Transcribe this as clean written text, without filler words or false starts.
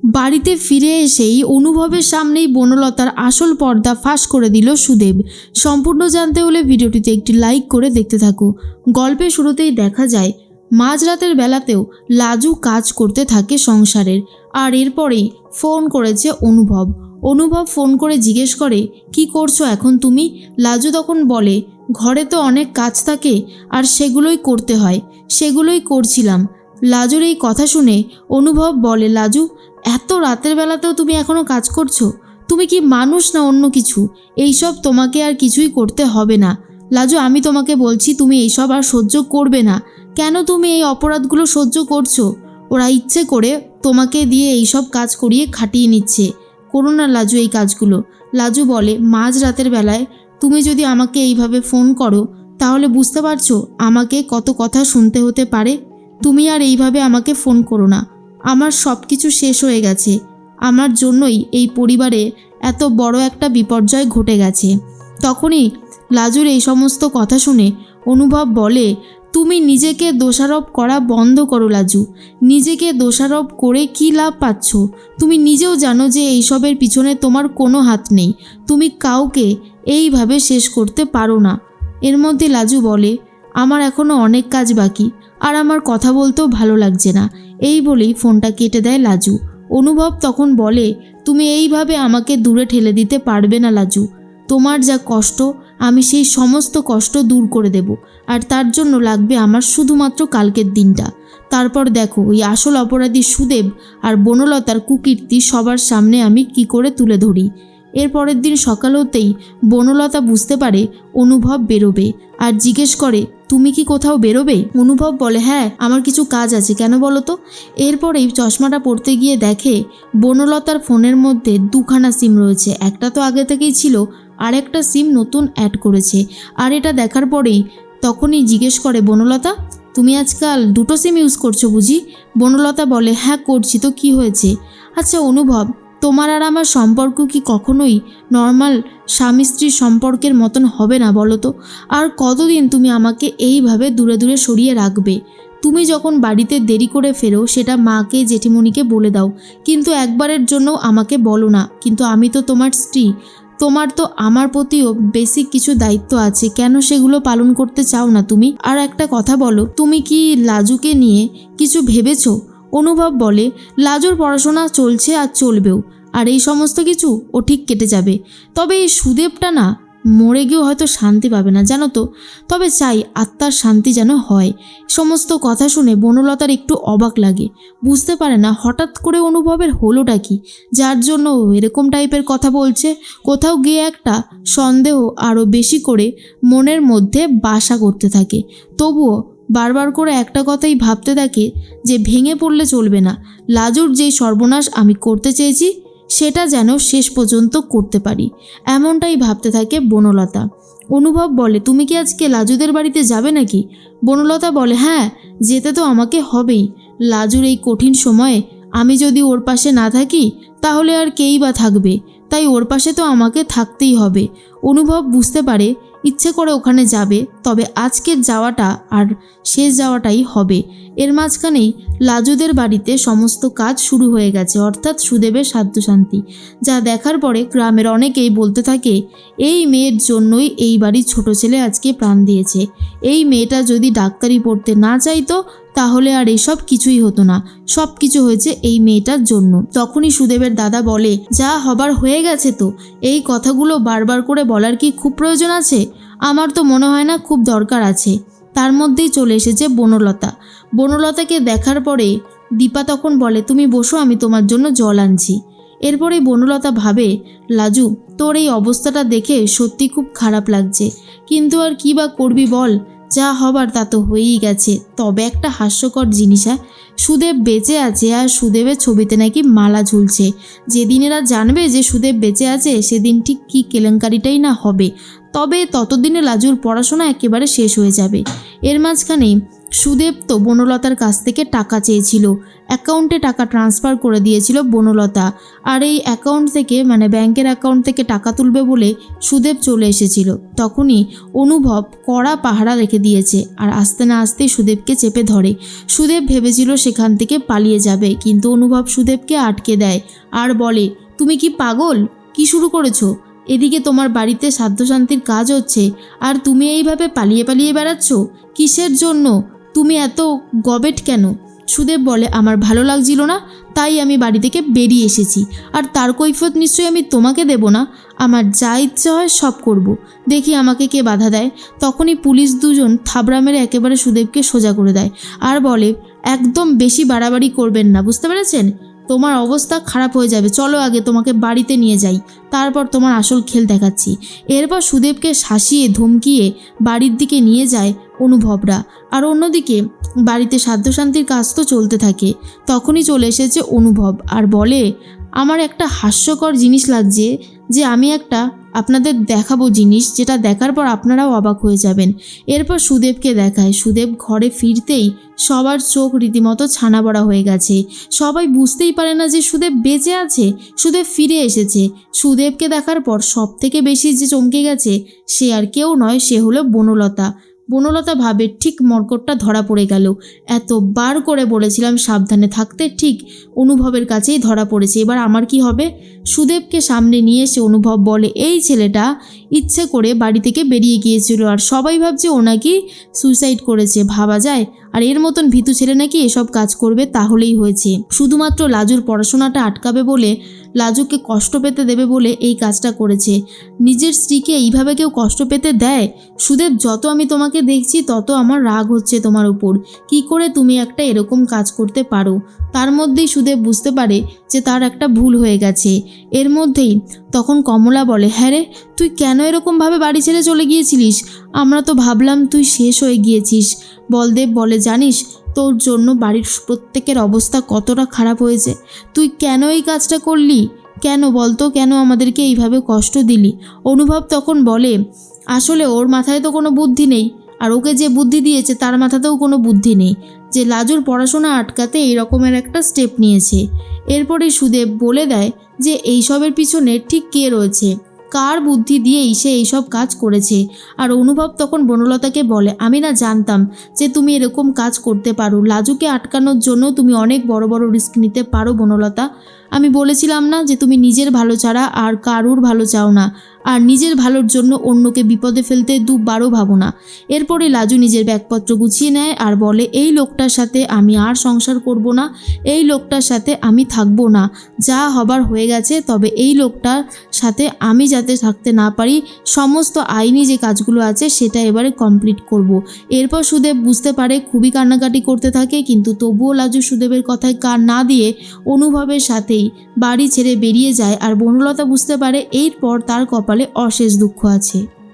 বাড়িতে ফিরে এসেই অনুভবের সামনেই বনলতার আসল পর্দা ফাঁস করে দিল সুদেব। সম্পূর্ণ জানতে হলে ভিডিওটিতে একটি লাইক করে দেখতে থাকো। গল্পের শুরুতেই দেখা যায় মাঝরাতের বেলাতেও লাজু কাজ করতে থাকে সংসারের। আর এরপরেই ফোন করেছে অনুভব ফোন করে জিজ্ঞেস করে, কি করছো এখন তুমি? লাজু তখন বলে, ঘরে তো অনেক কাজ থাকে আর সেগুলোই করতে হয়, সেগুলোই করছিলাম। লাজুর এই কথা শুনে অনুভব বলে, লাজু এত রাতের বেলাতেও তুমি এখনও কাজ করছো? তুমি কি মানুষ না অন্য কিছু? এইসব তোমাকে আর কিছুই করতে হবে না। লাজু আমি তোমাকে বলছি তুমি এইসব আর সহ্য করবে না। কেন তুমি এই অপরাধগুলো সহ্য করছো? ওরা ইচ্ছে করে তোমাকে দিয়ে এইসব কাজ করিয়ে খাটিয়ে নিচ্ছে। করো না লাজু এই কাজগুলো। লাজু বলে, মাঝ রাতের বেলায় তুমি যদি আমাকে এইভাবে ফোন করো তাহলে বুঝতে পারছো আমাকে কত কথা শুনতে হতে পারে। তুমি আর এইভাবে আমাকে ফোন করো না। আমার সব কিছু শেষ হয়ে গেছে। আমার জন্যই এই পরিবারে এত বড় একটা বিপর্যয় ঘটে গেছে। তখনই লাজুর এই সমস্ত কথা শুনে অনুভব বলে, তুমি নিজেকে দোষারোপ করা বন্ধ করো লাজু। নিজেকে দোষারোপ করে কী লাভ পাচ্ছ? তুমি নিজেও জানো যে এইসবের পিছনে তোমার কোনো হাত নেই। তুমি কাউকে এইভাবে শেষ করতে পারো না। এর মধ্যে লাজু বলে, আমার এখনও অনেক কাজ বাকি আর আমার কথা বলতেও ভালো লাগছে না। এই বলেই ফোনটা কেটে দেয় লাজু। অনুভব তখন বলে, তুমি এইভাবে আমাকে দূরে ঠেলে দিতে পারবে না লাজু। তোমার যা কষ্ট আমি সেই সমস্ত কষ্ট দূর করে দেব। আর তার জন্য লাগবে আমার শুধুমাত্র কালকের দিনটা। তারপর দেখো ওই আসল অপরাধী সুদেব আর বনলতার কুকীর্তি সবার সামনে আমি কি করে তুলে ধরি। এর পরের দিন সকাল হতেই বনলতা বুঝতে পারে অনুভব বেরোবে আর জিজ্ঞেস করে, তুমি কি কোথাও বেরোবে? অনুভব বলে, হ্যাঁ আমার কিছু কাজ আছে, কেন বলো তো? এরপরেই চশমাটা পরতে গিয়ে দেখে বনলতার ফোনের মধ্যে দুখানা সিম রয়েছে। একটা তো আগে থেকেই ছিল, আর একটা সিম নতুন অ্যাড করেছে। আর এটা দেখার পরেই তখনই জিজ্ঞেস করে, বনলতা তুমি আজকাল দুটো সিম ইউজ করছো বুঝি? বনলতা বলে, হ্যাঁ করছি, তো কি হয়েছে? আচ্ছা অনুভব, তোমার আর আমার সম্পর্ক কি কখনোই নর্মাল স্বামী স্ত্রীর সম্পর্কের মতন হবে না বলো তো? আর কতদিন তুমি আমাকে এইভাবে দূরে দূরে সরিয়ে রাখবে? তুমি যখন বাড়িতে দেরি করে ফেরো সেটা মাকে জেঠিমণিকে বলে দাও, কিন্তু একবারের জন্য আমাকে বলো না। কিন্তু আমি তো তোমার স্ত্রী, তোমার তো আমার প্রতিও বেসিক কিছু দায়িত্ব আছে, কেন সেগুলো পালন করতে চাও না তুমি? আর একটা কথা বলো, তুমি কি লাজুকে নিয়ে কিছু ভেবেছো? অনুভব বলে, লাজুর পড়াশোনা চলছে আর চলবেও, আর এই সমস্ত কিছু ও ঠিক কেটে যাবে। তবে এই সুদেবটা না মরে গিয়েও হয়তো শান্তি পাবে না জানো তো। তবে চাই আত্মার শান্তি যেন হয়। সমস্ত কথা শুনে বনলতার একটু অবাক লাগে। বুঝতে পারে না হঠাৎ করে অনুভবের হলোটা কি, যার জন্য ও এরকম টাইপের কথা বলছে। কোথাও গিয়ে একটা সন্দেহ আরও বেশি করে মনের মধ্যে বাসা করতে থাকে। তবুও বারবার করে একটা কথাই ভাবতে থাকে যে ভেঙে পড়লে চলবে না। লাজুর যেই সর্বনাশ আমি করতে চেয়েছি সেটা যেন শেষ পর্যন্ত করতে পারি, এমনটাই ভাবতে থাকে বনলতা। অনুভব বলে, তুমি কি আজকে লাজুদের বাড়িতে যাবে নাকি? বনলতা বলে, হ্যাঁ যেতে তো আমাকে হবেই। লাজুর এই কঠিন সময়ে আমি যদি ওর পাশে না থাকি তাহলে আর কেই বা থাকবে, তাই ওর পাশে তো আমাকে থাকতেই হবে। অনুভব বুঝতে পারে ইচ্ছে করে ওখানে যাবে, তবে আজকের যাওয়াটা আর শেষ যাওয়াটাই হবে। এর মাঝখানেই লাজুদের বাড়িতে সমস্ত কাজ শুরু হয়ে গেছে, অর্থাৎ সুদেবের সাধ্যশান্তি। যা দেখার পরে গ্রামের অনেকেই বলতে থাকে, এই মেয়ের জন্যই এই বাড়ির ছোট ছেলে আজকে প্রাণ দিয়েছে। এই মেয়েটা যদি ডাক্তারি পড়তে না চাইতো তাহলে আর এসব কিছুই হতো না। সব কিছু হয়েছে এই মেয়েটার জন্য। তখনই সুদেবের দাদা বলে, যা হবার হয়ে গেছে তো, এই কথাগুলো বারবার করে বলার কি খুব প্রয়োজন আছে? আমার তো মনে হয় না খুব দরকার আছে। তার মধ্যেই চলে এসেছে বনলতা। বনলতাকে দেখার পরে দীপা তখন বলে, তুমি বসো, আমি তোমার জন্য জল আনছি। এরপরে বনলতা ভাবে, লাজু তোর এই অবস্থাটা দেখে সত্যি খুব খারাপ লাগছে, কিন্তু আর কি বা করবি বল, যা হবার তা তো হয়েই গেছে। তবে একটা হাস্যকর জিনিস, সুদেব বেঁচে আছে আর সুদেবের ছবিতে নাকি মালা ঝুলছে। যেদিন এরা জানবে যে সুদেব বেঁচে আছে সেদিন ঠিক কী কেলেঙ্কারিটাই না হবে। তবে ততদিনে লাজুর পড়াশোনা একেবারে শেষ হয়ে যাবে। এর মাঝখানেই সুদেব তো বনলতার কাছ থেকে টাকা চেয়েছিল অ্যাকাউন্টে টাকা ট্রান্সফার করে দিয়েছিল বনলতা। আর এই অ্যাকাউন্ট থেকে মানে ব্যাংকের অ্যাকাউন্ট থেকে টাকা তুলবে বলে সুদেব চলে এসেছিল। তখনই অনুভব কড়া পাহারা রেখে দিয়েছে আর আসতে না আসতেই সুদেবকে চেপে ধরে। সুদেব ভেবেছিল সেখান থেকে পালিয়ে যাবে, কিন্তু অনুভব সুদেবকে আটকে দেয় আর বলে, তুমি কি পাগল? কি শুরু করেছো? এদিকে তোমার বাড়িতে সাধ্যশান্তির কাজ হচ্ছে আর তুমি এইভাবে পালিয়ে পালিয়ে বেড়াচ্ছ কিসের জন্য? তুমি এত গবেট কেন? সুদেব বলে, আমার ভালো লাগছিল না, তাই আমি বাড়ি থেকে বেরিয়ে এসেছি। আর তার কৈফিয়ত নিশ্চয়ই আমি তোমাকে দেব না। আমার যা ইচ্ছে হয় সব করব, দেখি আমাকে কে বাধা দেয়। তখনই পুলিশ দুজন থাবড়া মেরে একেবারে সুদেবকে সোজা করে দেয় আর বলে, একদম বেশি বাড়াবাড়ি করবেন না, বুঝতে পেরেছেন? তোমার অবস্থা খারাপ হয়ে যাবে, চলো আগে তোমাকে বাড়িতে নিয়ে যাই, তারপর তোমার আসল খেল দেখাচ্ছি। এরপর সুদেবকে শাসিয়ে ধমকিয়ে বাড়ির দিকে নিয়ে যায় অনুভবরা। আর অন্যদিকে বাড়িতে সাধ্যশান্তির কাজ তো চলতে থাকে। তখনই চলে এসেছে অনুভব আর বলে, আমার একটা হাস্যকর জিনিস লাগছে যে আমি একটা আপনাদের দেখাবো জিনিস, যেটা দেখার পর আপনারাও অবাক হয়ে যাবেন। এরপর সুদেবকে দেখায়। সুদেব ঘরে ফিরতেই সবার চোখ রীতিমতো ছানা বড়া হয়ে গেছে। সবাই বুঝতেই পারে না যে সুদেব বেঁচে আছে, সুদেব ফিরে এসেছে। সুদেবকে দেখার পর সব থেকে বেশি যে চমকে গেছে সে আর কেউ নয়, সে হলো বনলতা। বনলতা ভাবে ঠিক মর্কটটা ধরা পড়ে গেল। এতবার করে বলেছিলাম সাবধানে থাকতে, ঠিক অনুভবের কাছেই ধরা পড়েছে, এবার আমার কি হবে? সুদেবকে সামনে নিয়ে এসে অনুভব বলে, এই ছেলেটা ইচ্ছে করে বাড়ি থেকে বেরিয়ে গিয়েছিল আর সবাই ভাবছে ও নাকি সুইসাইড করেছে। ভাবা যায়? আর এর মতন ভীতু ছেলে নাকি এসব কাজ করবে? তাহলেই হয়েছে, শুধুমাত্র লাজুর পড়াশোনাটা আটকাবে বলে, লাজুকে কষ্ট পেতে দেবে বলে এই কাজটা করেছে। নিজের স্ত্রীকে এইভাবে কেউ কষ্ট পেতে দেয়? সুদেব, যত আমি তোমাকে দেখছি তত আমার রাগ হচ্ছে তোমার উপর। কি করে তুমি একটা এরকম কাজ করতে পারো? তার মধ্যেই সুদেব বুঝতে পারে যে তার একটা ভুল হয়ে গেছে। এর মধ্যেই তখন কমলা বলে, হ্যাঁ রে, তুই কেন এরকমভাবে বাড়ি ছেড়ে চলে গিয়েছিলিস? আমরা তো ভাবলাম তুই শেষ হয়ে গিয়েছিস। বলদেব বলে, জানিস তোর জন্য বাড়ির প্রত্যেকের অবস্থা কতটা খারাপ হয়েছে। তুই কেন এই কাজটা করলি? কেন বলতো, কেন আমাদেরকে এইভাবে কষ্ট দিলি? অনুভব তখন বলে, আসলে ওর মাথায় তো কোনো বুদ্ধি নেই, আর ওকে যে বুদ্ধি দিয়েছে তার মাথাতেও কোনো বুদ্ধি নেই, যে লাজুর পড়াশোনা আটকাতে এই রকমের একটা স্টেপ নিয়েছে। এরপরে সুদেব বলে দেয় যে এইসবের পিছনে ঠিক কে রয়েছে, কার বুদ্ধি দিয়েই সে এইসব কাজ করেছে। আর অনুভব তখন বনলতাকে বলে, আমি না জানতাম যে তুমি এরকম কাজ করতে পারো। লাজুকে আটকানোর জন্য তুমি অনেক বড় বড় রিস্ক নিতে পারো বনলতা। আমি বলেছিলাম না যে তুমি নিজের ভালো ছাড়া আর কারুর ভালো চাও না, আর নিজের ভালোর জন্য অন্যকে বিপদে ফেলতে দুবারও ভাবো না। এরপরে লাজু নিজের ব্যাগপত্র গুছিয়ে নেয় আর বলে, এই লোকটার সাথে আমি আর সংসার করব না, এই লোকটার সাথে আমি থাকবো না। যা হবার হয়ে গেছে, তবে এই লোকটার সাথে আমি যাতে থাকতে না পারি, সমস্ত আইনি যে কাজগুলো আছে সেটা এবারে কমপ্লিট করব। এরপর সুদেব বুঝতে পারে, খুবই কান্নাকাটি করতে থাকে, কিন্তু তবুও লাজু সুদেবের কথায় কান না দিয়ে অনুভবের সাথেই বাড়ি ছেড়ে বেরিয়ে যায়। আর বনলতা বুঝতে পারে এরপর তার কপালে অশেষ দুঃখ আছে।